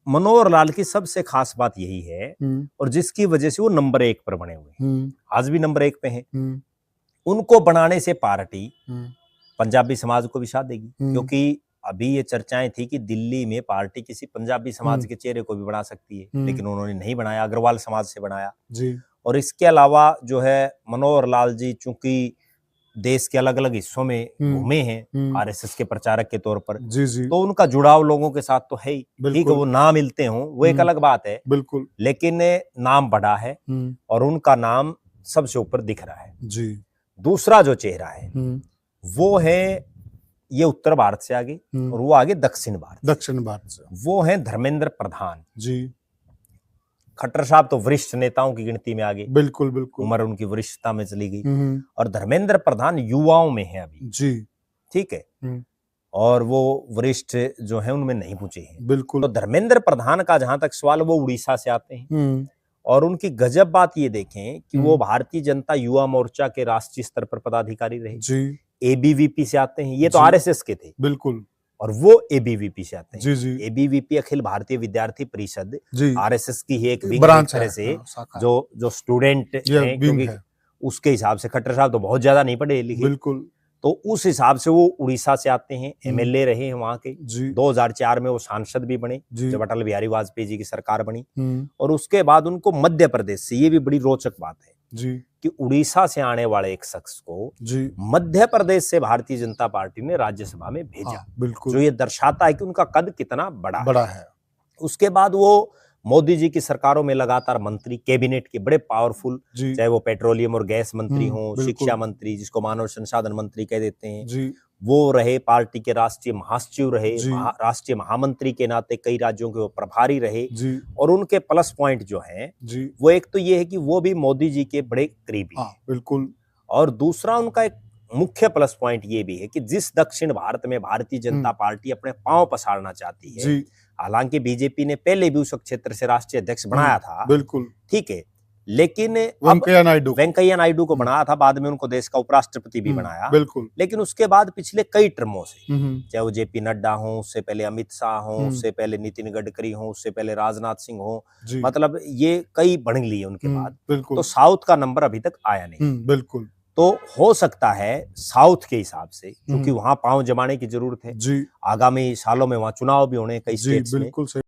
मनोहर लाल की सबसे खास बात यही है और जिसकी वजह से वो नंबर 1 पर बने हुए हैं, आज भी नंबर 1 पे हैं। उनको बनाने से पार्टी पंजाबी समाज को भी साथ देगी, क्योंकि अभी ये चर्चाएं थी कि दिल्ली में पार्टी किसी पंजाबी समाज के चेहरे को भी बना सकती है, लेकिन उन्होंने नहीं बनाया, अग्रवाल समाज से बनाया जी। और इसके अलावा जो है मनोहर लाल जी चूंकि देश के अलग अलग हिस्सों में घूमे हैं आरएसएस के प्रचारक के तौर पर जी। तो उनका जुड़ाव लोगों के साथ तो है ही, ठीक है, वो ना मिलते हों वो एक अलग बात है, बिल्कुल, लेकिन नाम बड़ा है और उनका नाम सबसे ऊपर दिख रहा है जी। दूसरा जो चेहरा है वो है, ये उत्तर भारत से आगे और वो आगे दक्षिण भारत से, वो है धर्मेंद्र प्रधान जी। खट्टर साहब तो वरिष्ठ नेताओं की गिनती में आगे, बिल्कुल बिल्कुल, उम्र उनकी वरिष्ठता में चली गई, और धर्मेंद्र प्रधान युवाओं में है अभी जी, ठीक है, और वो वरिष्ठ जो है उनमें नहीं पहुंचे हैं, बिल्कुल। तो धर्मेंद्र प्रधान का जहां तक सवाल, वो उड़ीसा से आते हैं और उनकी गजब बात ये देखें कि वो भारतीय जनता युवा मोर्चा के राष्ट्रीय स्तर पर पदाधिकारी रहे जी। एबीवीपी से आते हैं, ये तो आरएसएस के थे, बिल्कुल, और वो एबीवीपी से आते हैं जी जी। एबीवीपी अखिल भारतीय विद्यार्थी परिषद आरएसएस की ही एक विंग तरह से, जो स्टूडेंट हैं, क्योंकि उसके हिसाब से खट्टर साहब तो बहुत ज्यादा नहीं पढ़े लिखे, बिल्कुल, तो उस हिसाब से वो उड़ीसा से आते हैं, एमएलए रहे हैं वहां के, 2004 में वो सांसद भी बने जब अटल बिहारी वाजपेयी जी की सरकार बनी, और उसके बाद उनको मध्य प्रदेश से, ये भी बड़ी रोचक बात है जी, कि उड़ीसा से आने वाले एक शख्स को मध्य प्रदेश से भारतीय जनता पार्टी ने राज्यसभा में भेजा, बिल्कुल, जो ये दर्शाता है कि उनका कद कितना बड़ा है। उसके बाद वो मोदी जी की सरकारों में लगातार मंत्री, कैबिनेट के बड़े पावरफुल, चाहे वो पेट्रोलियम और गैस मंत्री हो, शिक्षा मंत्री जिसको मानव संसाधन मंत्री कह देते हैं, वो रहे, पार्टी के राष्ट्रीय महासचिव रहे, राष्ट्रीय महामंत्री के नाते कई राज्यों के वो प्रभारी रहे, और उनके प्लस पॉइंट जो हैं वो एक तो ये है कि वो भी मोदी जी के बड़े करीबी हैं, बिल्कुल, और दूसरा उनका एक मुख्य प्लस पॉइंट ये भी है कि जिस दक्षिण भारत में भारतीय जनता पार्टी अपने पांव पसारना चाहती है, हालांकि बीजेपी ने पहले भी उस क्षेत्र से राष्ट्रीय अध्यक्ष बनाया था, बिल्कुल, ठीक है, लेकिन वेंकैया नायडू को बनाया था, बाद में उनको देश का उपराष्ट्रपति भी बनाया, बिल्कुल, लेकिन उसके बाद पिछले कई टर्मों से, चाहे वो जेपी नड्डा हो, उससे पहले अमित शाह हो, उससे पहले नितिन गडकरी हो, उससे पहले राजनाथ सिंह हो, मतलब ये कई बन लिए उनके बाद, तो साउथ का नंबर अभी तक आया नहीं, बिल्कुल, तो हो सकता है साउथ के हिसाब से, क्योंकि वहां पांव जमाने की जरूरत है, आगामी सालों में वहां चुनाव भी होने कई स्टेट्स में,